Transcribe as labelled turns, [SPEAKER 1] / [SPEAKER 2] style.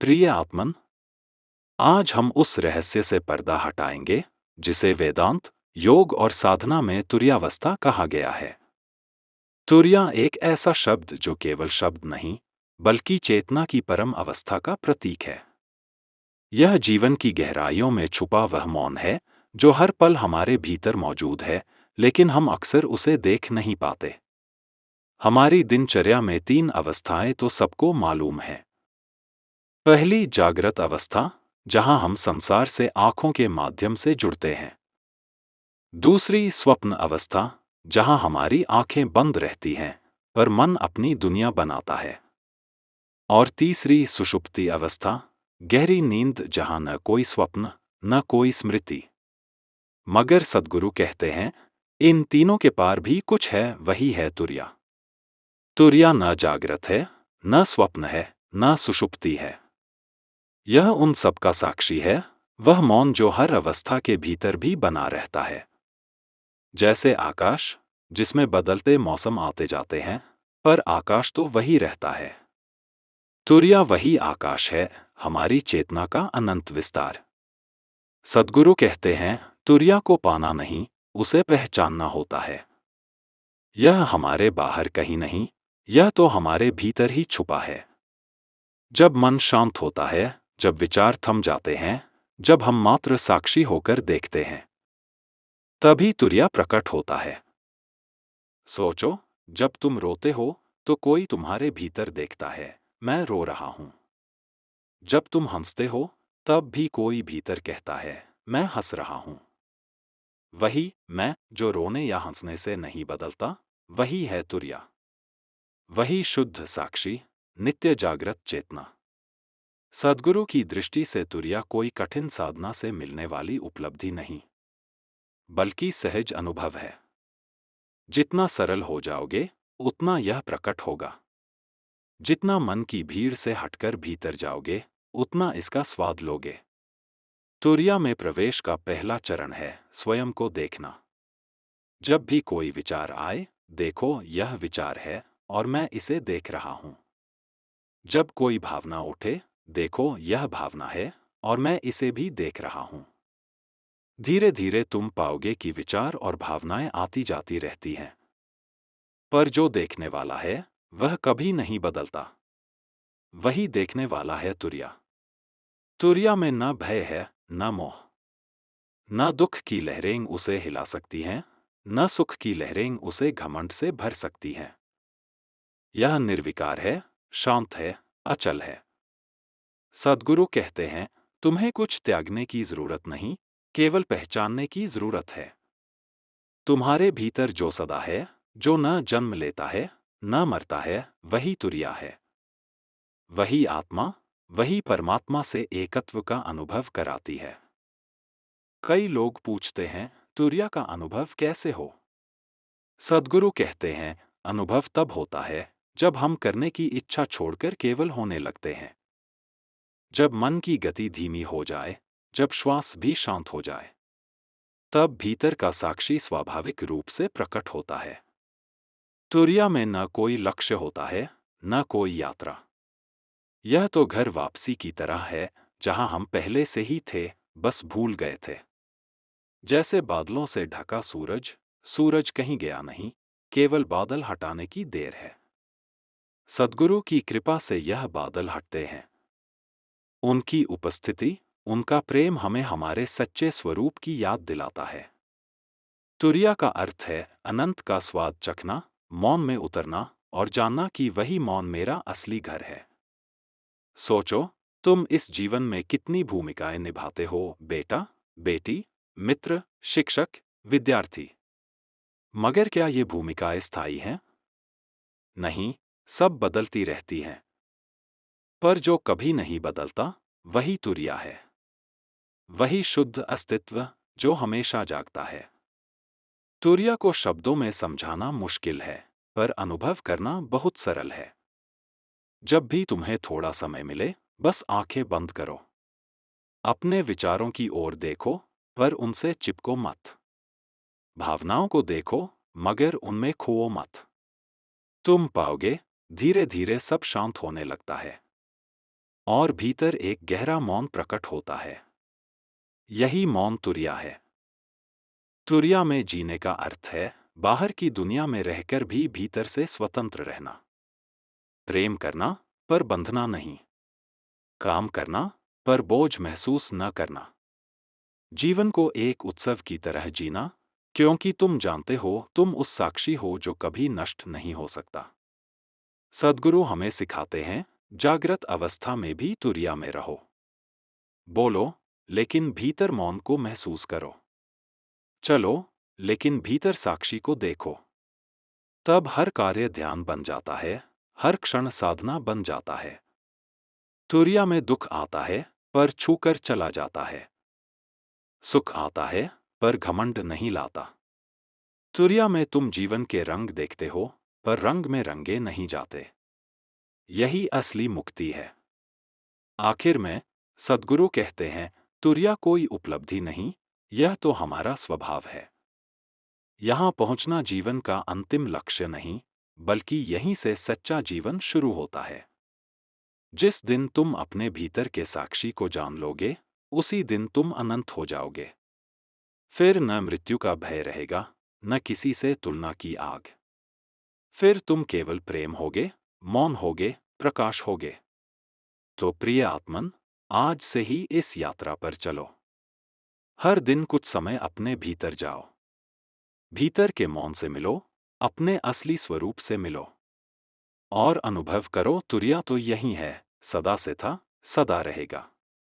[SPEAKER 1] प्रिय आत्मन, आज हम उस रहस्य से पर्दा हटाएंगे जिसे वेदांत, योग और साधना में तुर्यावस्था कहा गया है। तुर्या एक ऐसा शब्द जो केवल शब्द नहीं, बल्कि चेतना की परम अवस्था का प्रतीक है। यह जीवन की गहराइयों में छुपा वह मौन है जो हर पल हमारे भीतर मौजूद है, लेकिन हम अक्सर उसे देख नहीं पाते। हमारी दिनचर्या में तीन अवस्थाएं तो सबको मालूम है। पहली जागृत अवस्था, जहां हम संसार से आंखों के माध्यम से जुड़ते हैं। दूसरी स्वप्न अवस्था, जहां हमारी आंखें बंद रहती हैं पर मन अपनी दुनिया बनाता है। और तीसरी सुषुप्ति अवस्था, गहरी नींद जहां न कोई स्वप्न, न कोई स्मृति। मगर सद्गुरु कहते हैं, इन तीनों के पार भी कुछ है, वही है तुर्या। तुर्या न जागृत है, न स्वप्न है, न सुषुप्ति है। यह उन सब का साक्षी है, वह मौन जो हर अवस्था के भीतर भी बना रहता है। जैसे आकाश, जिसमें बदलते मौसम आते जाते हैं, पर आकाश तो वही रहता है। तुर्या वही आकाश है, हमारी चेतना का अनंत विस्तार। सद्गुरु कहते हैं, तुर्या को पाना नहीं, उसे पहचानना होता है। यह हमारे बाहर कहीं नहीं, यह तो हमारे भीतर ही छुपा है। जब मन शांत होता है, जब विचार थम जाते हैं, जब हम मात्र साक्षी होकर देखते हैं, तभी तुर्या प्रकट होता है। सोचो, जब तुम रोते हो तो कोई तुम्हारे भीतर देखता है, मैं रो रहा हूं। जब तुम हंसते हो तब भी कोई भीतर कहता है, मैं हंस रहा हूं। वही मैं जो रोने या हंसने से नहीं बदलता, वही है तुर्या। वही शुद्ध साक्षी, नित्य जागृत चेतना। सद्गुरु की दृष्टि से तुर्या कोई कठिन साधना से मिलने वाली उपलब्धि नहीं, बल्कि सहज अनुभव है। जितना सरल हो जाओगे, उतना यह प्रकट होगा। जितना मन की भीड़ से हटकर भीतर जाओगे, उतना इसका स्वाद लोगे। तुर्या में प्रवेश का पहला चरण है स्वयं को देखना। जब भी कोई विचार आए, देखो यह विचार है और मैं इसे देख रहा हूं। जब कोई भावना उठे, देखो यह भावना है और मैं इसे भी देख रहा हूं। धीरे धीरे तुम पाओगे कि विचार और भावनाएं आती जाती रहती हैं, पर जो देखने वाला है वह कभी नहीं बदलता। वही देखने वाला है तुर्या। तुर्या में न भय है, न मोह। न दुख की लहरें उसे हिला सकती हैं, न सुख की लहरें उसे घमंड से भर सकती हैं। यह निर्विकार है, शांत है, अचल है। सद्गुरु कहते हैं, तुम्हें कुछ त्यागने की जरूरत नहीं, केवल पहचानने की जरूरत है। तुम्हारे भीतर जो सदा है, जो न जन्म लेता है, न मरता है, वही तुर्या है। वही आत्मा, वही परमात्मा से एकत्व का अनुभव कराती है। कई लोग पूछते हैं, तुर्या का अनुभव कैसे हो? सद्गुरु कहते हैं, अनुभव तब होता है जब हम करने की इच्छा छोड़कर केवल होने लगते हैं। जब मन की गति धीमी हो जाए, जब श्वास भी शांत हो जाए, तब भीतर का साक्षी स्वाभाविक रूप से प्रकट होता है। तुर्या में न कोई लक्ष्य होता है, न कोई यात्रा। यह तो घर वापसी की तरह है, जहां हम पहले से ही थे, बस भूल गए थे। जैसे बादलों से ढका सूरज, सूरज कहीं गया नहीं, केवल बादल हटाने की देर है। सद्गुरु की कृपा से यह बादल हटते हैं। उनकी उपस्थिति, उनका प्रेम हमें हमारे सच्चे स्वरूप की याद दिलाता है। तुर्या का अर्थ है अनंत का स्वाद चखना, मौन में उतरना और जानना कि वही मौन मेरा असली घर है। सोचो, तुम इस जीवन में कितनी भूमिकाएं निभाते हो, बेटा, बेटी, मित्र, शिक्षक, विद्यार्थी। मगर क्या ये भूमिकाएं स्थायी हैं? नहीं, सब बदलती रहती हैं। पर जो कभी नहीं बदलता, वही तुर्या है। वही शुद्ध अस्तित्व जो हमेशा जागता है। तुर्या को शब्दों में समझाना मुश्किल है, पर अनुभव करना बहुत सरल है। जब भी तुम्हें थोड़ा समय मिले, बस आंखें बंद करो। अपने विचारों की ओर देखो, पर उनसे चिपको मत। भावनाओं को देखो, मगर उनमें खोओ मत। तुम पाओगे, धीरे धीरे सब शांत होने लगता है। और भीतर एक गहरा मौन प्रकट होता है। यही मौन तुरिया है। तुरिया में जीने का अर्थ है बाहर की दुनिया में रहकर भी भीतर से स्वतंत्र रहना। प्रेम करना, पर बंधना नहीं। काम करना, पर बोझ महसूस न करना। जीवन को एक उत्सव की तरह जीना, क्योंकि तुम जानते हो तुम उस साक्षी हो जो कभी नष्ट नहीं हो सकता। सद्गुरु हमें सिखाते हैं, जागृत अवस्था में भी तुरिया में रहो। बोलो, लेकिन भीतर मौन को महसूस करो। चलो, लेकिन भीतर साक्षी को देखो। तब हर कार्य ध्यान बन जाता है, हर क्षण साधना बन जाता है। तुरिया में दुख आता है, पर छूकर चला जाता है। सुख आता है, पर घमंड नहीं लाता। तुरिया में तुम जीवन के रंग देखते हो, पर रंग में रंगे नहीं जाते। यही असली मुक्ति है। आखिर में सद्गुरु कहते हैं, तुरिया कोई उपलब्धि नहीं, यह तो हमारा स्वभाव है। यहां पहुंचना जीवन का अंतिम लक्ष्य नहीं, बल्कि यहीं से सच्चा जीवन शुरू होता है। जिस दिन तुम अपने भीतर के साक्षी को जान लोगे, उसी दिन तुम अनंत हो जाओगे। फिर न मृत्यु का भय रहेगा, न किसी से तुलना की आग। फिर तुम केवल प्रेम होगे, मौन होगे, प्रकाश होगे। तो प्रिय आत्मन, आज से ही इस यात्रा पर चलो। हर दिन कुछ समय अपने भीतर जाओ। भीतर के मौन से मिलो, अपने असली स्वरूप से मिलो। और अनुभव करो, तुरिया तो यही है, सदा से था, सदा रहेगा।